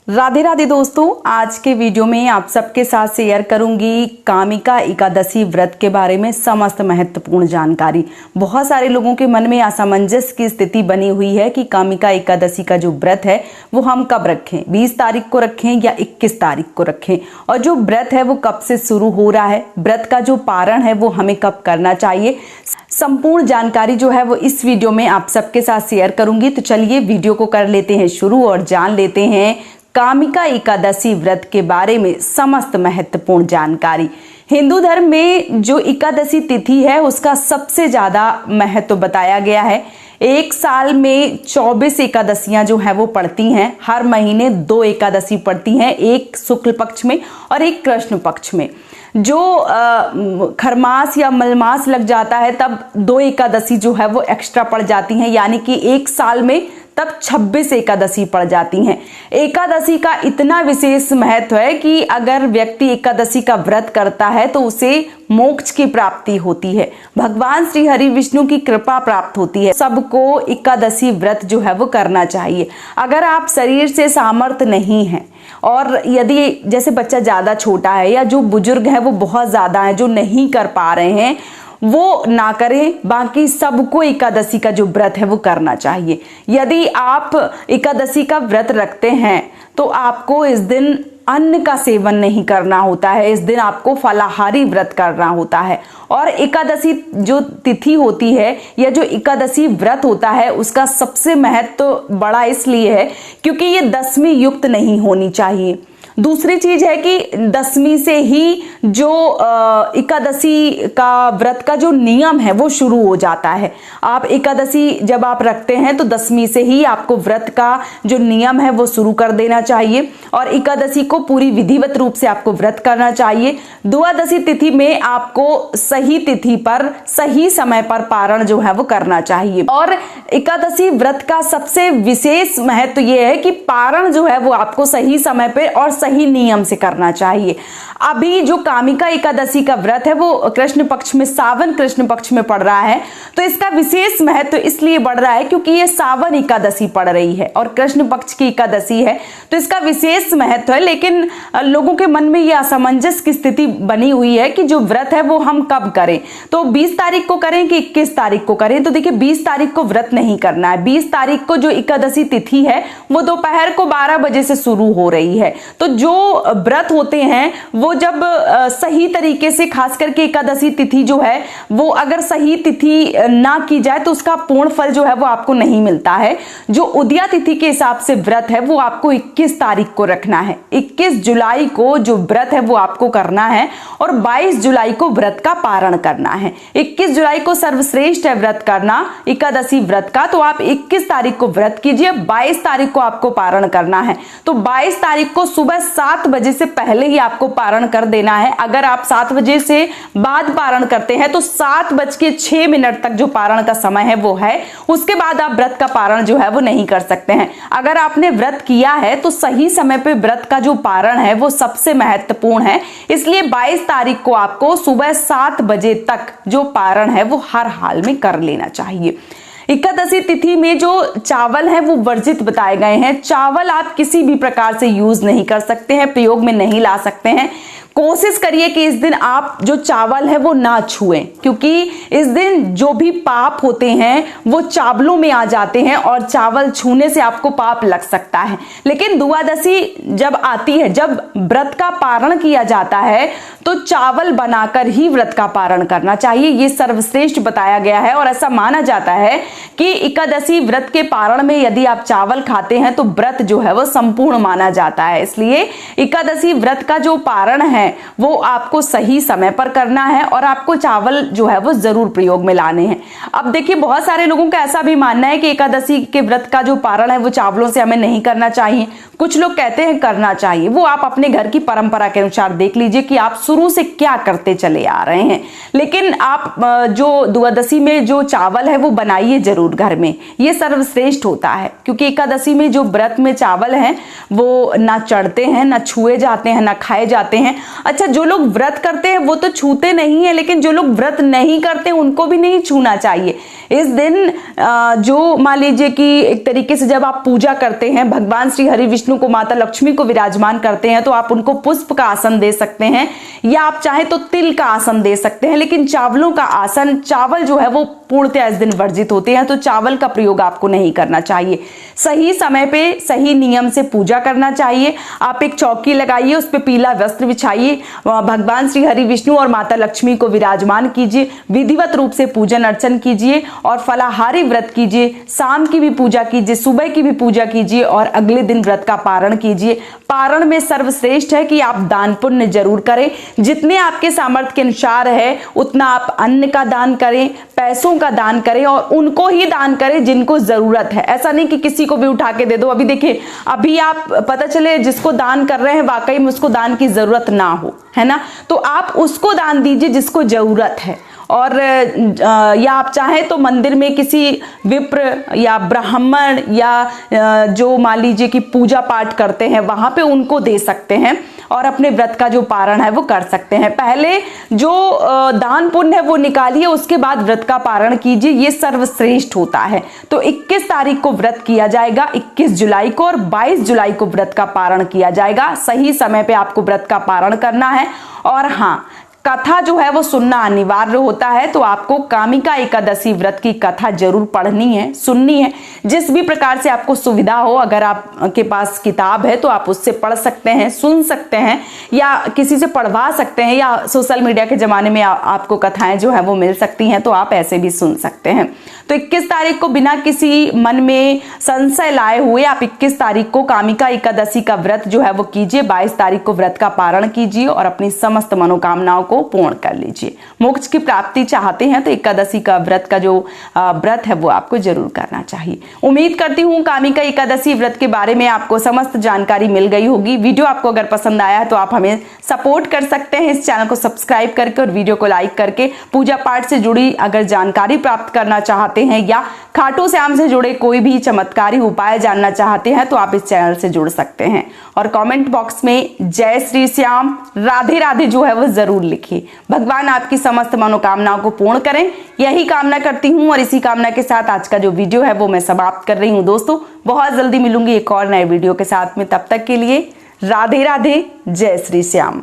राधे राधे दोस्तों, आज के वीडियो में आप सबके साथ शेयर करूंगी कामिका एकादशी व्रत के बारे में समस्त महत्वपूर्ण जानकारी। बहुत सारे लोगों के मन में असमंजस की स्थिति बनी हुई है कि कामिका एकादशी का जो व्रत है वो हम कब रखें, 20 तारीख को रखें या 21 तारीख को रखें, और जो व्रत है वो कब से शुरू हो रहा है, व्रत का जो पारण है वो हमें कब करना चाहिए। संपूर्ण जानकारी जो है वो इस वीडियो में आप सबके साथ शेयर करूंगी। तो चलिए वीडियो को कर लेते हैं शुरू और जान लेते हैं कामिका एकादशी व्रत के बारे में समस्त महत्वपूर्ण जानकारी। हिंदू धर्म में जो एकादशी तिथि है उसका सबसे ज्यादा महत्व बताया गया है। एक साल में 24 एकादशियां जो है वो पड़ती हैं। हर महीने 2 एकादशी पड़ती हैं, एक शुक्ल पक्ष में और एक कृष्ण पक्ष में। जो खरमास या मलमास लग जाता है तब 2 एकादशी जो है वो एक्स्ट्रा पड़ जाती हैं, यानी कि एक साल में तब 26 एकादशी पड़ जाती हैं। एकादशी का इतना विशेष महत्व है कि अगर व्यक्ति एकादशी का व्रत करता है तो उसे मोक्ष की प्राप्ति होती है, भगवान श्री हरि विष्णु की कृपा प्राप्त होती है। सबको एकादशी व्रत जो है वो करना चाहिए। अगर आप शरीर से सामर्थ्य नहीं है और यदि जैसे बच्चा ज़्यादा छोटा है या जो बुजुर्ग है वो बहुत ज़्यादा है, जो नहीं कर पा रहे हैं, वो ना करें। बाकी सबको एकादशी का जो व्रत है वो करना चाहिए। यदि आप एकादशी का व्रत रखते हैं तो आपको इस दिन अन्न का सेवन नहीं करना होता है, इस दिन आपको फलाहारी व्रत करना होता है। और एकादशी जो तिथि होती है या जो एकादशी व्रत होता है उसका सबसे महत्व बड़ा इसलिए है क्योंकि ये दशमी युक्त नहीं होनी चाहिए। दूसरी चीज है कि दशमी से ही जो एकादशी का व्रत का जो नियम है वो शुरू हो जाता है। आप एकादशी जब आप रखते हैं तो दशमी से ही आपको व्रत का जो नियम है वो शुरू कर देना चाहिए और एकादशी को पूरी विधिवत रूप से आपको व्रत करना चाहिए। द्वादशी तिथि में आपको सही तिथि पर सही समय पर पारण जो है वो करना चाहिए। और एकादशी व्रत का सबसे विशेष महत्व ये है कि पारण जो है वो आपको सही समय पे और सही नियम से करना चाहिए। अभी जो कामिका एकादशी का व्रत है वो कृष्ण पक्ष में, सावन कृष्ण पक्ष में पड़ रहा है, तो इसका विशेष महत्व इसलिए बढ़ रहा है क्योंकि ये सावन एकादशी पड़ रही है और कृष्ण पक्ष की एकादशी है, तो इसका विशेष महत्व है। लेकिन लोगों के मन में ये असमंजस की स्थिति बनी हुई है कि जो व्रत है वो हम कब करें, तो 20 तारीख को करें कि 21 तारीख को करें। तो देखिए 20 तारीख को व्रत नहीं करना है। 20 तारीख को जो एकादशी तिथि है वो दोपहर को 12 बजे से शुरू हो रही है। तो जो व्रत होते हैं वो जब सही तरीके से, खास करके एकादशी तिथि जो है वो अगर सही तिथि ना की जाए तो उसका पूर्ण फल जो है वो आपको नहीं मिलता है। जो उदया तिथि के हिसाब से व्रत है वो आपको 21 तारीख को रखना है। 21 जुलाई को जो व्रत है वो आपको करना है और 22 जुलाई को व्रत का पारण करना है। 21 जुलाई को सर्वश्रेष्ठ है व्रत करना एकादशी व्रत का, तो आप 21 तारीख को व्रत कीजिए, 22 तारीख को आपको पारण करना है। तो 22 तारीख को सुबह 7 बजे से पहले ही आपको पारण कर देना है। अगर आप 7 बजे से बाद पारण करते हैं तो 7:06 तक जो पारण का समय है वो है, उसके बाद आप व्रत का पारण जो है वो नहीं कर सकते हैं। अगर आपने व्रत किया है तो सही समय पे व्रत का जो पारण है वो सबसे महत्वपूर्ण है। इसलिए 22 तारीख को आपको सुबह 7 बजे तक जो पारण है वो हर हाल में कर लेना चाहिए। एकादशी तिथि में जो चावल है वो वर्जित बताए गए हैं। चावल आप किसी भी प्रकार से यूज नहीं कर सकते हैं, प्रयोग में नहीं ला सकते हैं। कोशिश करिए कि इस दिन आप जो चावल है वो ना छुएं, क्योंकि इस दिन जो भी पाप होते हैं वो चावलों में आ जाते हैं और चावल छूने से आपको पाप लग सकता है। लेकिन द्वादशी जब आती है, जब व्रत का पारण किया जाता है तो चावल बनाकर ही व्रत का पारण करना चाहिए। ये सर्वश्रेष्ठ बताया गया है और ऐसा माना जाता है कि एकादशी व्रत के पारण में यदि आप चावल खाते हैं तो व्रत जो है वो संपूर्ण माना जाता है। इसलिए एकादशी व्रत का जो पारण है वो आपको सही समय पर करना है और आपको चावल जो है वो जरूर प्रयोग में लाने हैं। अब देखिए बहुत सारे लोगों का ऐसा भी मानना है कि एकादशी के व्रत का जो पारण है वो चावलों से हमें नहीं करना चाहिए। कुछ लोग कहते हैं करना चाहिए। वो आप अपने घर की परंपरा के अनुसार देख लीजिए कि आप शुरू से क्या करते चले आ रहे हैं। लेकिन आप जो द्वादशी में जो चावल है वो बनाइए जरूर घर में, ये सर्वश्रेष्ठ होता है। क्योंकि एकादशी में जो व्रत में चावल है वो ना चढ़ते हैं, ना छुए जाते हैं, ना खाए जाते हैं। अच्छा, जो लोग व्रत करते हैं वो तो छूते नहीं है, लेकिन जो लोग व्रत नहीं करते उनको भी नहीं छूना चाहिए। इस दिन जो मान लीजिए कि एक तरीके से जब आप पूजा करते हैं, भगवान श्री हरि विष्णु को, माता लक्ष्मी को विराजमान करते हैं, तो आप उनको पुष्प का आसन दे सकते हैं, या आप चाहे तो तिल का आसन दे सकते हैं। लेकिन चावलों का आसन, चावल जो है वो पूर्णतः इस दिन वर्जित होते हैं, तो चावल का प्रयोग आपको नहीं करना चाहिए। सही समय पे सही नियम से पूजा करना चाहिए। आप एक चौकी लगाइए, उस पर पीला वस्त्र बिछाइए, भगवान श्री हरि विष्णु और माता लक्ष्मी को विराजमान कीजिए, विधिवत रूप से पूजन अर्चन कीजिए और फलाहारी व्रत कीजिए। शाम की भी पूजा कीजिए, सुबह की भी पूजा कीजिए और अगले दिन व्रत का पारण कीजिए। पारण में सर्वश्रेष्ठ है कि आप दान पुण्य जरूर करें। जितने आपके सामर्थ्य के अनुसार है उतना आप अन्न का दान करें, पैसों का दान करें, और उनको ही दान करें जिनको जरूरत है। ऐसा नहीं कि किसी को भी उठा के दे दो। अभी देखिए, अभी आप पता चले जिसको दान कर रहे हैं वाकई में उसको दान की जरूरत ना हो, है ना, तो आप उसको दान दीजिए जिसको जरूरत है। और या आप चाहें तो मंदिर में किसी विप्र या ब्राह्मण या जो मान लीजिए कि पूजा पाठ करते हैं वहां पे उनको दे सकते हैं और अपने व्रत का जो पारण है वो कर सकते हैं। पहले जो दान पुण्य है वो निकालिए, उसके बाद व्रत का पारण कीजिए, ये सर्वश्रेष्ठ होता है। तो 21 तारीख को व्रत किया जाएगा, 21 जुलाई को, और 22 जुलाई को व्रत का पारण किया जाएगा। सही समय पे आपको व्रत का पारण करना है। और हाँ, कथा जो है वो सुनना अनिवार्य होता है, तो आपको कामिका एकादशी व्रत की कथा जरूर पढ़नी है, सुननी है। जिस भी प्रकार से आपको सुविधा हो, अगर आपके पास किताब है तो आप उससे पढ़ सकते हैं, सुन सकते हैं, या किसी से पढ़वा सकते हैं, या सोशल मीडिया के जमाने में आपको कथाएं जो है वो मिल सकती हैं, तो आप ऐसे भी सुन सकते हैं। तो 21 तारीख को बिना किसी मन में संशय लाए हुए आप 21 तारीख को कामिका एकादशी का व्रत जो है वो कीजिए। 22 तारीख को व्रत का पारण कीजिए और अपनी समस्त मनोकामनाओं को पूर्ण कर लीजिए। मोक्ष की प्राप्ति चाहते हैं तो एकादशी का व्रत का जो व्रत है वो आपको जरूर करना चाहिए। उम्मीद करती हूँ कामिका एकादशी व्रत के बारे में आपको समस्त जानकारी मिल गई होगी। वीडियो आपको अगर पसंद आया है तो आप हमें सपोर्ट कर सकते हैं इस चैनल को सब्सक्राइब करके और वीडियो को लाइक करके। पूजा पाठ से जुड़ी अगर जानकारी प्राप्त करना चाहते हैं या खाटू श्याम से जुड़े कोई भी चमत्कारी उपाय जानना चाहते हैं तो आप इस चैनल से जुड़ सकते हैं। और कमेंट बॉक्स में जय श्री श्याम, राधे राधे जो है वो जरूर लिखिए। भगवान आपकी समस्त मनोकामनाओं को पूर्ण करें, यही कामना करती हूं। और इसी कामना के साथ आज का जो वीडियो है वो मैं समाप्त कर रही हूं। दोस्तों, बहुत जल्दी मिलूंगी एक और नए वीडियो के साथ में। तब तक के लिए राधे राधे, जय श्री श्याम।